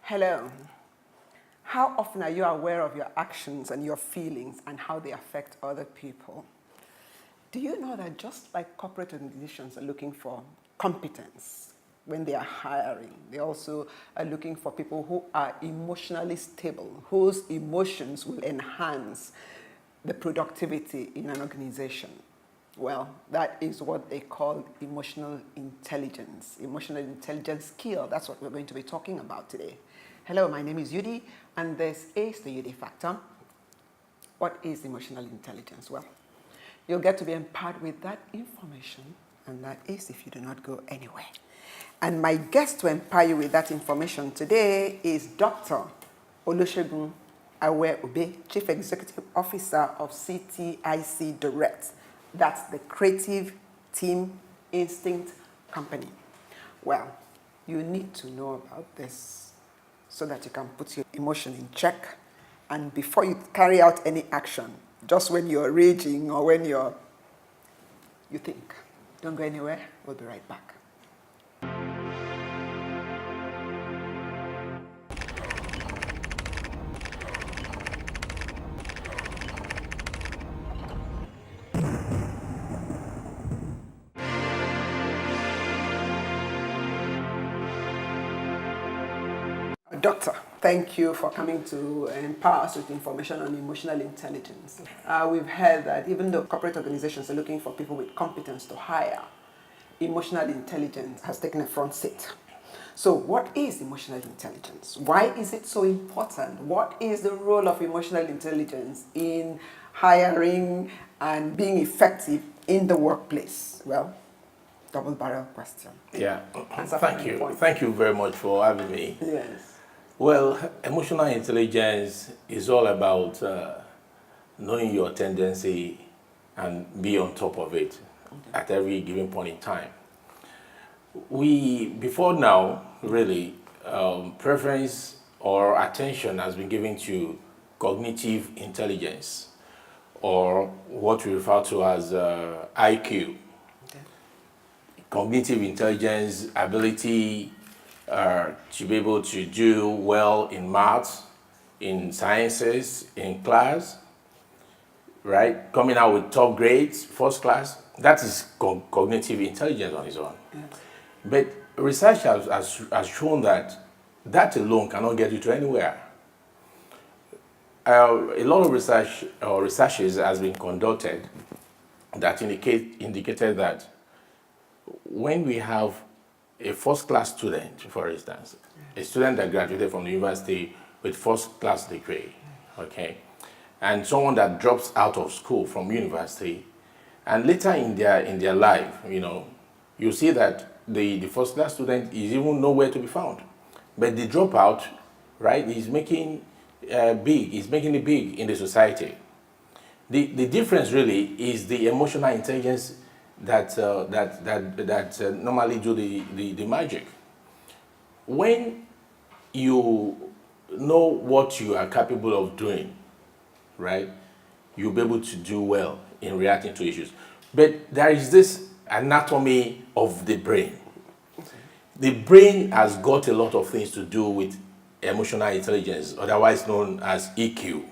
Hello. How often are you aware of your actions and your feelings and how they affect other people? Do you know that just like corporate organizations are looking for competence when they are hiring, they also are looking for people who are emotionally stable, whose emotions will enhance the productivity in an organization? Well, that is what they call emotional intelligence skill. That's what we're going to be talking about today. Hello, my name is Yudi, and this is the Yudi Factor. What is emotional intelligence? Well, you'll get to be empowered with that information, and that is if you do not go anywhere. And my guest to empower you with that information today is Dr. Olusegun Awe-Ube, Chief Executive Officer of CTIC Direct. That's the Creative Team Instinct Company. Well, you need to know about this so that you can put your emotion in check. And before you carry out any action, just when you're raging or when you think. Don't go anywhere. We'll be right back. Doctor, thank you for coming to empower us with information on emotional intelligence. We've heard that even though corporate organizations are looking for people with competence to hire, emotional intelligence has taken a front seat. So what is emotional intelligence? Why is it so important? What is the role of emotional intelligence in hiring and being effective in the workplace? Well, double barrel question. Yeah, thank you. Thank you very much for having me. Yes. Well, emotional intelligence is all about knowing your tendency and be on top of it at every given point in time. Before now, really, preference or attention has been given to cognitive intelligence, or what we refer to as IQ. Okay. Cognitive intelligence, ability to be able to do well in maths, in sciences, in class, right? Coming out with top grades, first class, that is cognitive intelligence on its own. Yes. But research has shown that that alone cannot get you to anywhere. A lot of researches has been conducted that indicated that when we have a first-class student, for instance, a student that graduated from the university with first-class degree, okay, and someone that drops out of school from university, and later in their life, you see that the first-class student is even nowhere to be found, but the dropout, right, is making it big in the society. The difference really is the emotional intelligence that normally do the magic. When you know what you are capable of doing, right, you'll be able to do well in reacting to issues. But there is this anatomy of the brain. The brain has got a lot of things to do with emotional intelligence, otherwise known as EQ.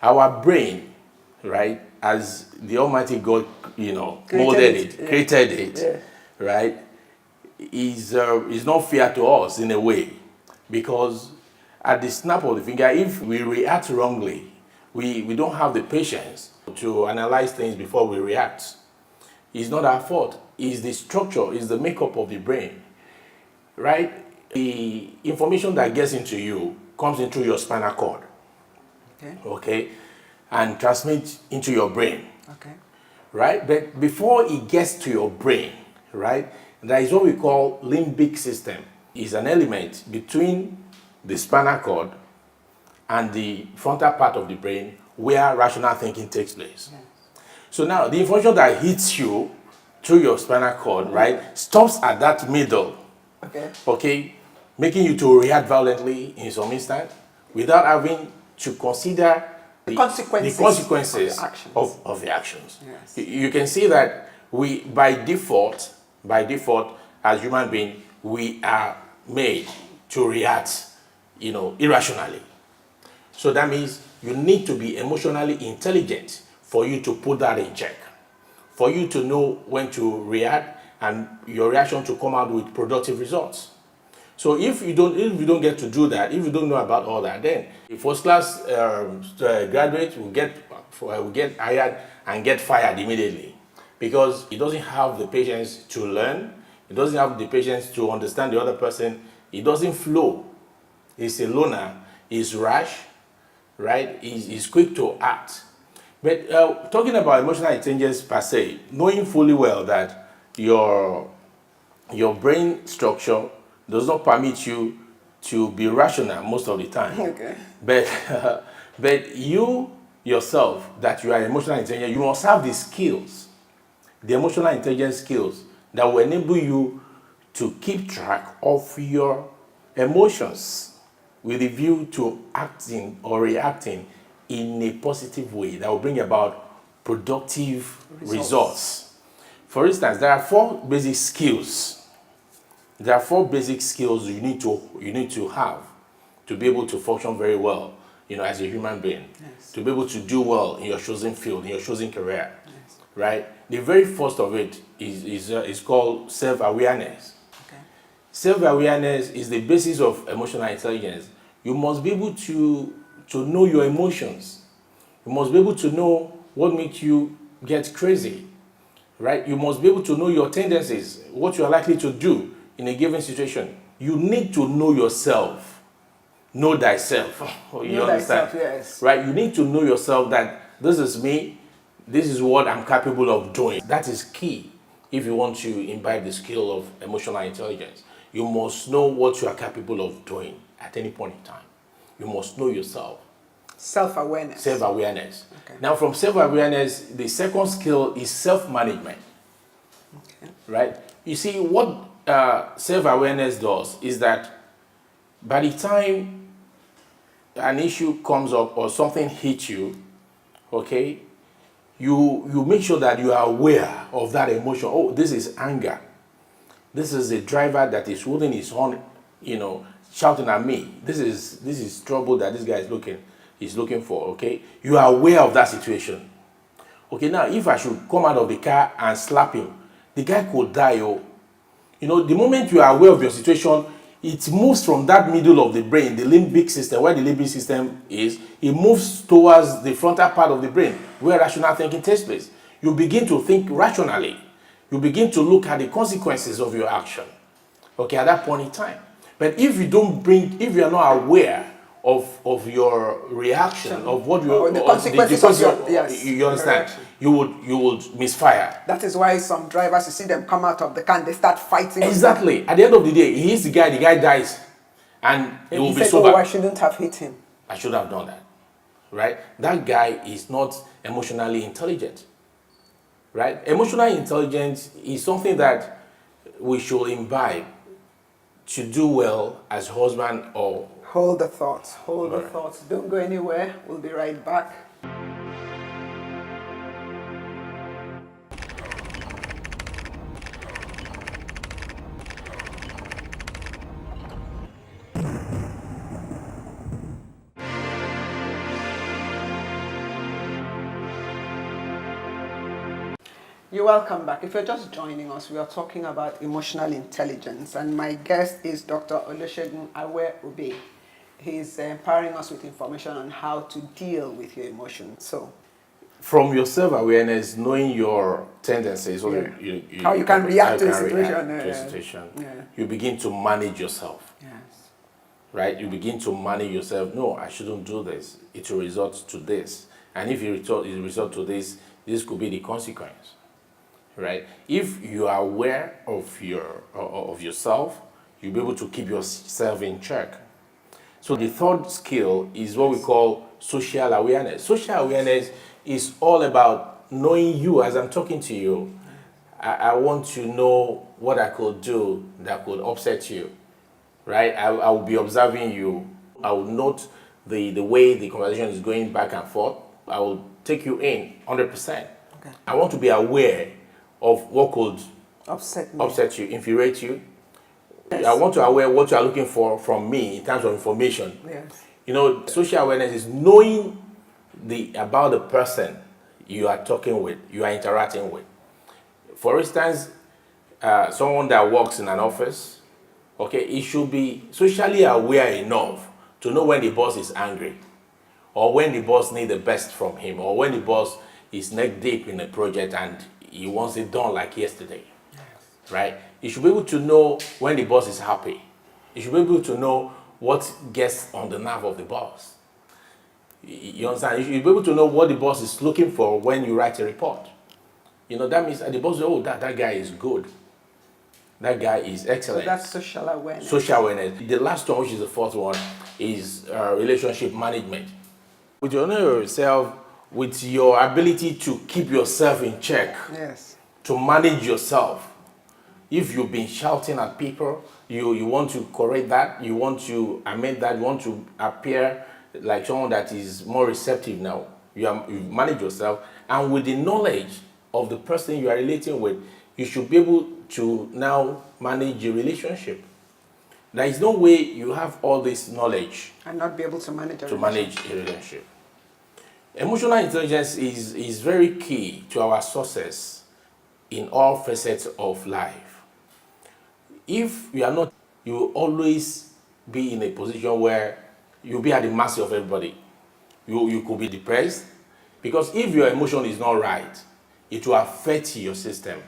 Our brain, right, as the Almighty God, created it, right, is not fair to us in a way, because at the snap of the finger, if we react wrongly, we don't have the patience to analyze things before we react. It's not our fault. It's the structure, it's the makeup of the brain, right? The information that gets into you comes into your spinal cord, okay, and transmits into your brain, okay, right? But before it gets to your brain, right, there is what we call limbic system. It's an element between the spinal cord and the frontal part of the brain where rational thinking takes place. Yes. So now the information that hits you through your spinal cord, right, stops at that middle, okay, making you to react violently in some instant without having to consider the consequences of the actions. Yes. You can see that we, by default, as human beings, we are made to react irrationally. So that means you need to be emotionally intelligent for you to put that in check, for you to know when to react and your reaction to come out with productive results. So if you don't get to do that, if you don't know about all that, then a first class graduate will get hired and get fired immediately, because he doesn't have the patience to learn, he doesn't have the patience to understand the other person, he doesn't flow, he's a loner, he's rash, right? He's quick to act. But talking about emotional intelligence per se, knowing fully well that your brain structure does not permit you to be rational most of the time. Okay. But you yourself, that you are emotional intelligent, you must have the skills, the emotional intelligence skills that will enable you to keep track of your emotions with a view to acting or reacting in a positive way that will bring about productive results. For instance, there are four basic skills. There are four basic skills you need to have to be able to function very well, as a human being. Yes. To be able to do well in your chosen field, in your chosen career. Yes. Right? The very first of it is called self-awareness. Okay. Self-awareness is the basis of emotional intelligence. You must be able to know your emotions. You must be able to know what makes you get crazy, right? You must be able to know your tendencies, what you are likely to do in a given situation. You need to know yourself. Know thyself. You know understand? thyself, yes. Right? You need to know yourself that this is me, this is what I'm capable of doing. That is key if you want to imbibe the skill of emotional intelligence. You must know what you are capable of doing at any point in time. You must know yourself. Self-awareness. Self-awareness. Okay. Now, from self-awareness, the second skill is self-management. Okay. Right? You see, what self-awareness does is that by the time an issue comes up or something hits you, okay, you make sure that you are aware of that emotion. Oh, this is anger. This is a driver that is holding his horn, shouting at me. This is trouble that this guy is looking for. Okay, you are aware of that situation. Okay, now if I should come out of the car and slap him, the guy could die. The moment you are aware of your situation, it moves from that middle of the brain, the limbic system, where the limbic system is, it moves towards the frontal part of the brain, where rational thinking takes place. You begin to think rationally. You begin to look at the consequences of your action. Okay, at that point in time. But if you are not aware of your reaction, of what you the consequences of your, yes, you understand, you would misfire. That is why some drivers, you see them come out of the car and they start fighting. Exactly. At the end of the day, he hits the guy dies, and he will be sober. Oh, I shouldn't have hit him. I should have done that. Right? That guy is not emotionally intelligent. Right? Emotional intelligence is something that we should imbibe to do well as husband or... Hold the thoughts. Hold the thoughts. Don't go anywhere. We'll be right back. You're welcome back. If you're just joining us, we are talking about emotional intelligence, and my guest is Dr. Olusegun Awe-Obe. He's empowering us with information on how to deal with your emotions. So, from your self-awareness, knowing your tendencies, how you can react to a situation, you begin to manage yourself. Yes. Right? You begin to manage yourself. No, I shouldn't do this. It will result to this. And if it result to this, this could be the consequence. Right? If you are aware of yourself, you'll be able to keep yourself in check. So the third skill is what we call social awareness. Social awareness is all about knowing you as I'm talking to you. I want to know what I could do that could upset you. Right? I will be observing you. I will note the way the conversation is going back and forth. I will take you in 100%. Okay. I want to be aware of what could upset you, infuriate you, I want to aware what you are looking for from me in terms of information. Yes. You know, social awareness is knowing about the person you are talking with, you are interacting with. For instance, someone that works in an office, okay, he should be socially aware enough to know when the boss is angry, or when the boss needs the best from him, or when the boss is neck deep in a project and he wants it done like yesterday. Yes. Right? You should be able to know when the boss is happy. You should be able to know what gets on the nerve of the boss. You understand? You should be able to know what the boss is looking for when you write a report. You know, that means the boss, oh, that guy is good. That guy is excellent. So that's social awareness. Social awareness. The last one, which is the fourth one, is relationship management. With your know yourself, with your ability to keep yourself in check, yes, to manage yourself. If you've been shouting at people, you want to correct that, you want to amend that, you want to appear like someone that is more receptive now. You manage yourself, and with the knowledge of the person you are relating with, you should be able to now manage your relationship. There is no way you have all this knowledge and not be able to manage a relationship. Emotional intelligence is very key to our success in all facets of life. If you are not, you will always be in a position where you'll be at the mercy of everybody. You could be depressed, because if your emotion is not right, it will affect your system.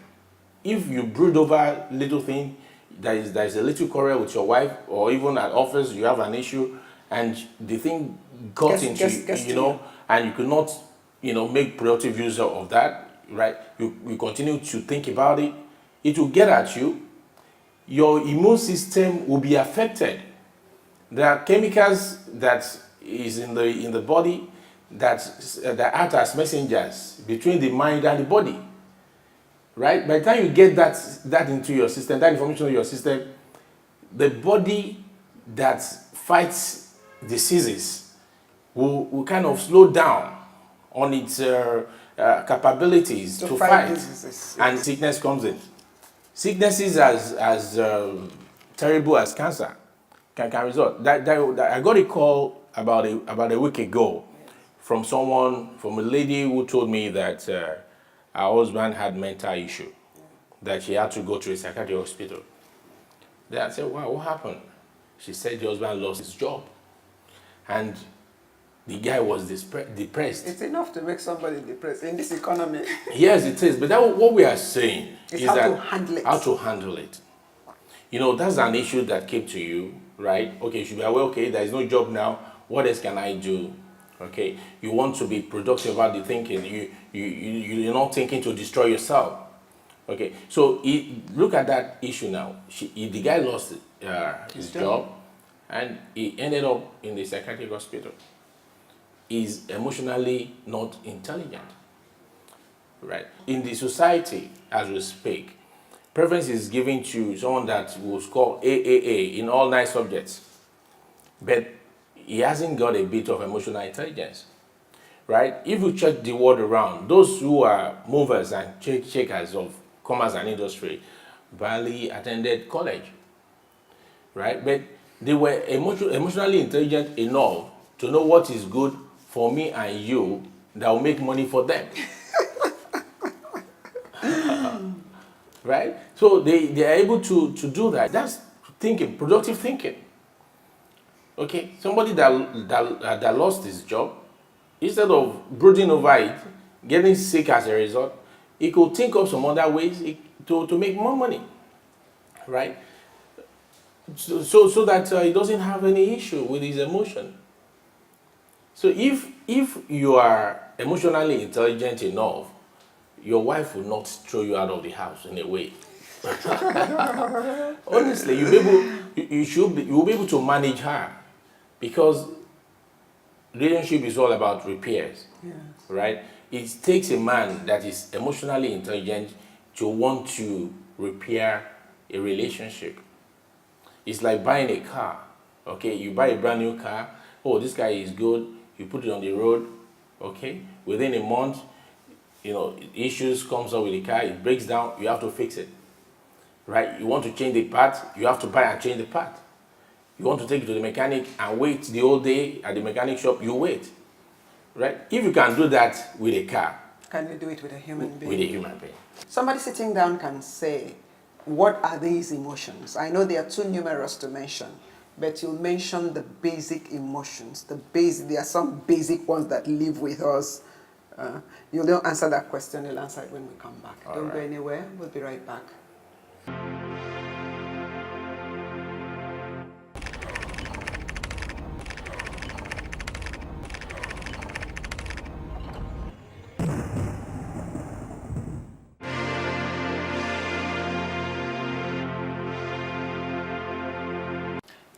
If you brood over little thing, there is a little quarrel with your wife, or even at office you have an issue, and the thing got into you, and you could not, make productive use of that, right? You continue to think about it, it will get at you. Your immune system will be affected. There are chemicals that is in the body that act as messengers between the mind and the body. Right? By the time you get that into your system, that information in your system, the body that fights diseases will kind of slow down on its capabilities to fight diseases. And sickness comes in. Sickness is as terrible as cancer can result. I got a call about a week ago from a lady who told me that her husband had mental issue, that she had to go to a psychiatric hospital. Then I said, wow, what happened? She said the husband lost his job, and the guy was depressed. It's enough to make somebody depressed in this economy. Yes, it is. But what we are saying is how to handle it. How to handle it. That's an issue that came to you, right? Okay, you should be aware, okay, there is no job now. What else can I do? Okay, you want to be productive about the thinking. You're not thinking to destroy yourself. Okay, so look at that issue now. The guy lost his job, and he ended up in the psychiatric hospital. Is emotionally not intelligent, right? In the society, as we speak, preference is given to someone that will score AAA in all 9 subjects, but he hasn't got a bit of emotional intelligence, right? If you check the world around, those who are movers and shakers of commerce and industry barely attended college, right? But they were emotionally intelligent enough to know what is good for me and you that will make money for them. Right? So they are able to do that. That's thinking, productive thinking. Okay, somebody that lost his job, instead of brooding over it, getting sick as a result, he could think of some other ways to make more money, right? So that he doesn't have any issue with his emotion. So if you are emotionally intelligent enough, your wife will not throw you out of the house in a way. Honestly, you will be able to manage her, because relationship is all about repairs, yes. Right? It takes a man that is emotionally intelligent to want to repair a relationship. It's like buying a car. Okay, you buy a brand new car. Oh, this guy is good. You put it on the road. Okay, within a month, issues comes up with the car. It breaks down. You have to fix it. right? You want to change the part, you have to buy and change the part. You want to take it to the mechanic and wait the whole day at the mechanic shop, you wait, right? If you can do that with a car, Can you do it with a human being? with a human being. Somebody sitting down can say, what are these emotions? I know they are too numerous to mention, but you'll mention the basic emotions. There are some basic ones that live with us. You don't answer that question, you'll answer it when we come back. Don't go anywhere, we'll be right back.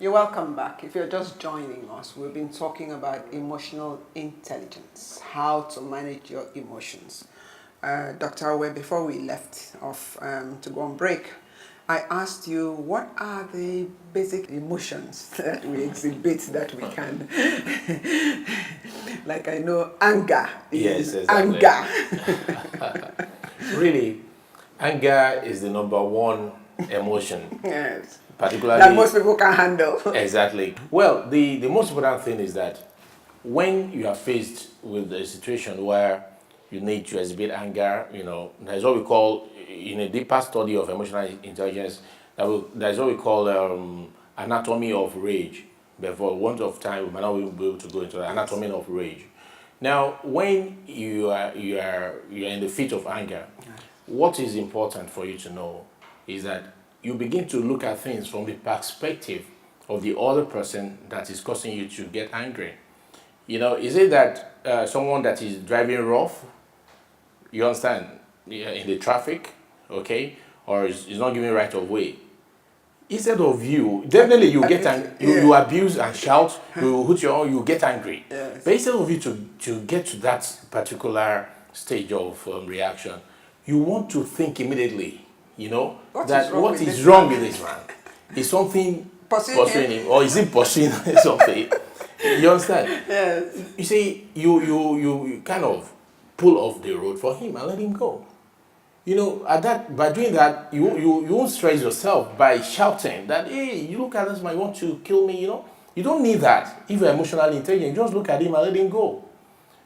You're welcome back. If you're just joining us, we've been talking about emotional intelligence, how to manage your emotions. Dr. Awe, before we left off to go on break, I asked you, what are the basic emotions that we exhibit that we can, like I know anger is Yes, exactly. anger. Really, anger is the number one emotion. Yes. Particularly That most people can handle. Exactly. Well, the most important thing is that when you are faced with a situation where you need to exhibit anger, there's what we call, in a deeper study of emotional intelligence, there's what we call anatomy of rage. But for want of time, we might not be able to go into the anatomy of rage. Now, when you are in the fit of anger, what is important for you to know is that you begin to look at things from the perspective of the other person that is causing you to get angry. Is it that someone that is driving rough, you understand, in the traffic, okay, or is not giving right of way? Instead of you, definitely you you abuse and shout, you hoot your own, you get angry. Yes. But instead of you to get to that particular stage of reaction, you want to think immediately. What is wrong with this man? Is something pursuing him, or is it pursuing something? You understand? Yes. You see, you kind of pull off the road for him and let him go. By doing that, you won't stress yourself by shouting that, hey, you look at this man, you want to kill me, You don't need that. If you're emotionally intelligent, just look at him and let him go.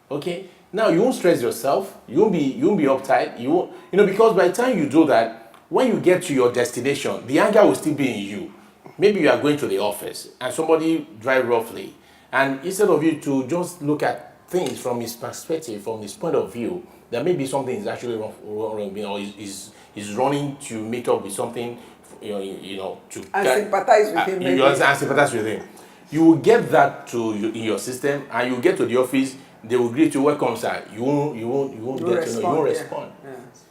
Okay? Now, you won't stress yourself, you won't be uptight, because by the time you do that, when you get to your destination, the anger will still be in you. Maybe you are going to the office and somebody drive roughly, and instead of you to just look at things from his perspective, from his point of view, that maybe something is actually wrong, or is running to meet up with something, to sympathize with him. You understand, and sympathize with him. You will get that in your system, and you get to the office, they will greet you, welcome sir. You won't respond. Yes.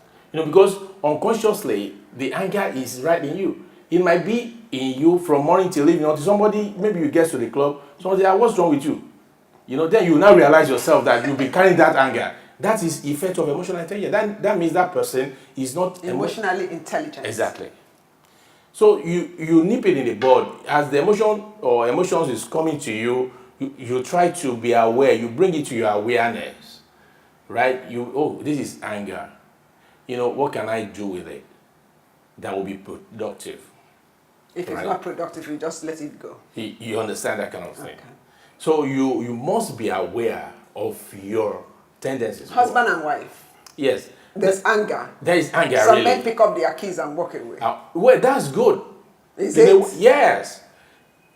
Because unconsciously the anger is right in you. It might be in you from morning till evening. Somebody, maybe you get to the club, somebody say, what's wrong with you? Then you now realize yourself that you've been carrying that anger. That is effect of emotional intelligence. That means that person is not emotionally intelligent. Exactly. So you nip it in the bud. As the emotion or emotions is coming to you, you try to be aware. You bring it to your awareness, right? This is anger. What can I do with it that will be productive? If it's not productive, you just let it go. You understand that kind of thing. Okay. So you must be aware of your tendencies. Husband and wife. Yes. There's anger. There is anger. Some men pick up their keys and walk away. Well, that's good. Is it? Yes.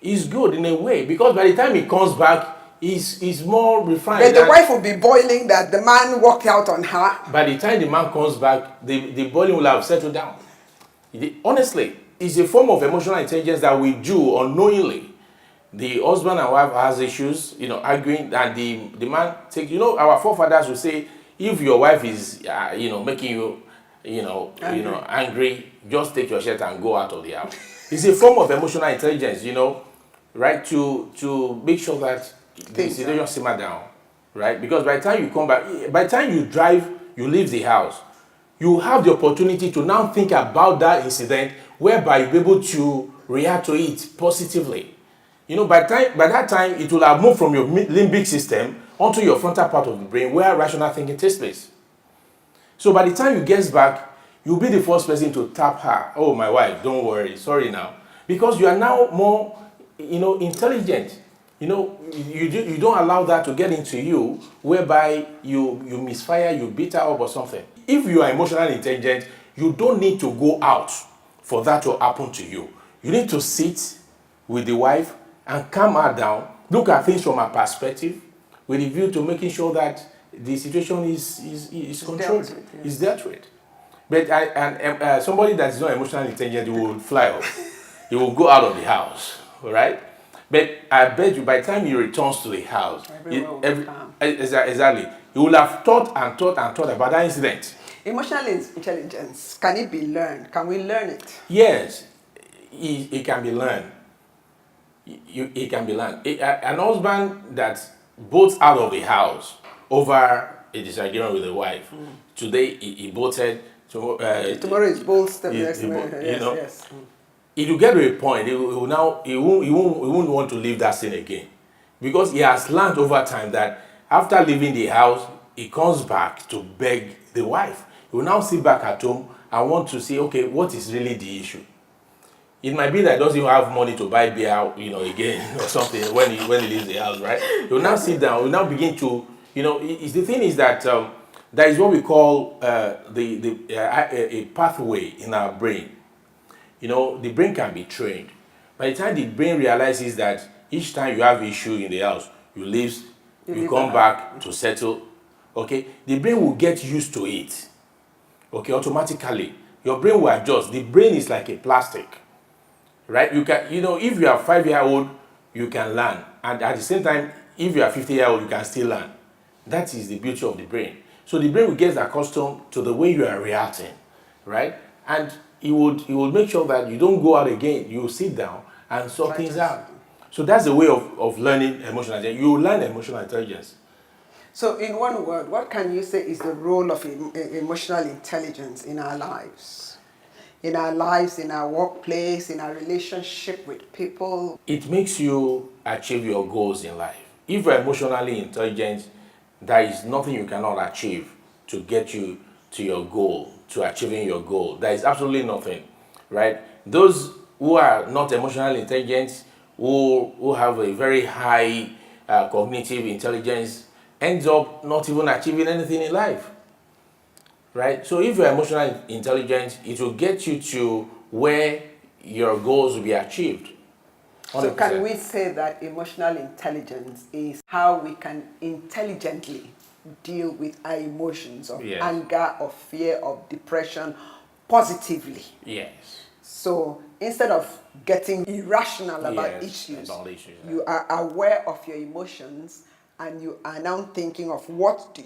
It's good in a way, because by the time he comes back, he's more refined. But the wife will be boiling that the man walked out on her. By the time the man comes back, the boiling will have settled down. Honestly, it's a form of emotional intelligence that we do unknowingly. The husband and wife has issues, arguing, and the man takes, our forefathers would say, if your wife is, making you, angry, just take your shirt and go out of the house. It's a form of emotional intelligence, right? To make sure that the situation simmer down, right? Because by the time you come back, by the time you drive, you leave the house, you have the opportunity to now think about that incident, whereby you'll be able to react to it positively. By that time, it will have moved from your limbic system onto your frontal part of the brain, where rational thinking takes place. So by the time you get back, you'll be the first person to tap her. Oh, my wife, don't worry, sorry now. Because you are now more, intelligent. You don't allow that to get into you, whereby you misfire, you beat her up or something. If you are emotionally intelligent, you don't need to go out for that to happen to you. You need to sit with the wife and calm her down, look at things from her perspective, with a view to making sure that the situation is controlled, is dealt with. But somebody that is not emotionally intelligent will fly off. He will go out of the house, all right? But I bet you by the time he returns to the house, exactly, he will have thought about that incident. Emotional intelligence, can it be learned? Can we learn it? Yes, it can be learned. It can be learned. An husband that's both out of the house over a disagreement with the wife. Today he bolted. Tomorrow is both. Yes. It will get to a point. He won't want to leave that scene again, because he has learned over time that after leaving the house, he comes back to beg the wife. He will now sit back at home and want to see, okay, what is really the issue? It might be that he doesn't even have money to buy beer, again or something when he leaves the house, right? He will now sit down. He will now begin to, the thing is that there is what we call a pathway in our brain. The brain can be trained. By the time the brain realizes that each time you have issue in the house, you leave, you come back to settle, okay, the brain will get used to it, okay, automatically. Your brain will adjust. The brain is like a plastic, right? You can, if you are 5-year-old, you can learn. And at the same time, if you are 50-year-old, you can still learn. That is the beauty of the brain. So the brain will get accustomed to the way you are reacting, right? And it would make sure that you don't go out again. You sit down and sort things out. So that's the way of learning emotional intelligence. You learn emotional intelligence. So in one word, what can you say is the role of emotional intelligence in our lives? In our lives, in our workplace, in our relationship with people? It makes you achieve your goals in life. If you're emotionally intelligent, there is nothing you cannot achieve to get you to your goal, to achieving your goal. There is absolutely nothing, right? Those who are not emotionally intelligent, who have a very high cognitive intelligence, ends up not even achieving anything in life, right? So if you're emotionally intelligent, it will get you to where your goals will be achieved. 100%. So can we say that emotional intelligence is how we can intelligently deal with our emotions of anger, of fear, of depression positively? Yes. So instead of getting irrational about issues, you are aware of your emotions and you are now thinking of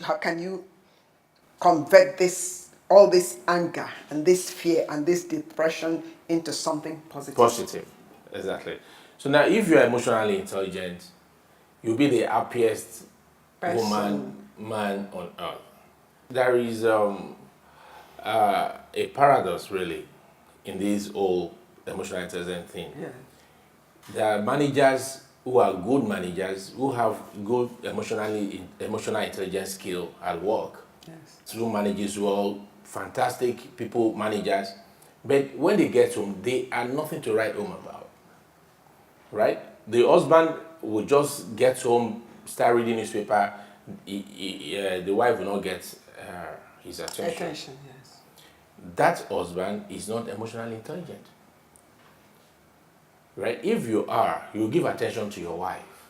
how can you convert all this anger and this fear and this depression into something positive. Positive, exactly. So now if you're emotionally intelligent, you'll be the happiest man on earth. There is a paradox really in this whole emotional intelligence thing. Yeah. There are managers who are good managers, who have good emotional intelligence skill at work. Yes. Through managers who are fantastic people managers, but when they get home, they are nothing to write home about. Right? The husband will just get home, start reading newspaper. The wife will not get his attention. Yes. That husband is not emotionally intelligent. Right? If you are, you give attention to your wife.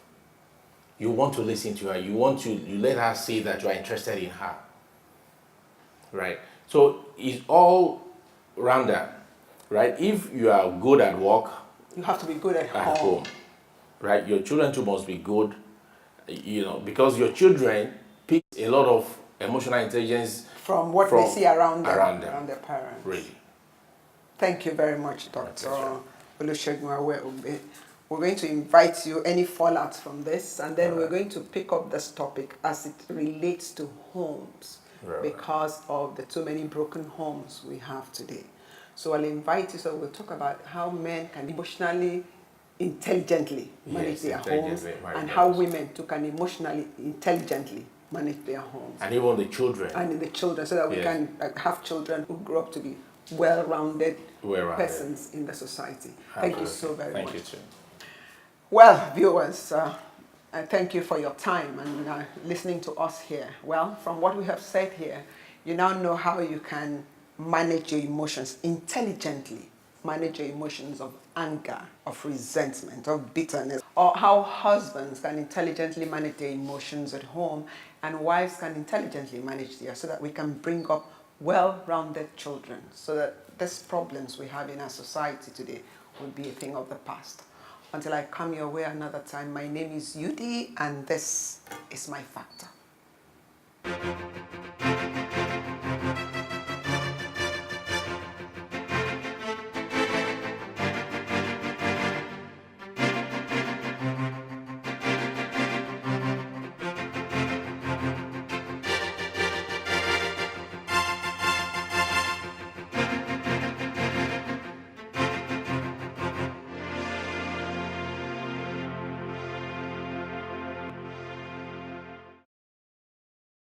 You want to listen to her. You let her see that you are interested in her. Right? So it's all rounder. Right? If you are good at work, you have to be good at home. Right? Your children too must be good, because your children pick a lot of emotional intelligence from what they see around their parents. Really. Thank you very much, Dr. Olusegun. We're going to invite you any fallout from this, and then we're going to pick up this topic as it relates to homes, because of the too many broken homes we have today. So I'll invite you, so we'll talk about how men can emotionally intelligently manage their homes, and how women too can emotionally intelligently manage their homes. And even the children. And the children, so that we can have children who grow up to be well-rounded persons in the society. Thank you so very much. Thank you too. Well, viewers, thank you for your time and listening to us here. Well, from what we have said here, you now know how you can manage your emotions intelligently. Manage your emotions of anger, of resentment, of bitterness, or how husbands can intelligently manage their emotions at home and wives can intelligently manage theirs, so that we can bring up well-rounded children, so that these problems we have in our society today will be a thing of the past. Until I come your way another time, my name is Yudi and this is My Factor.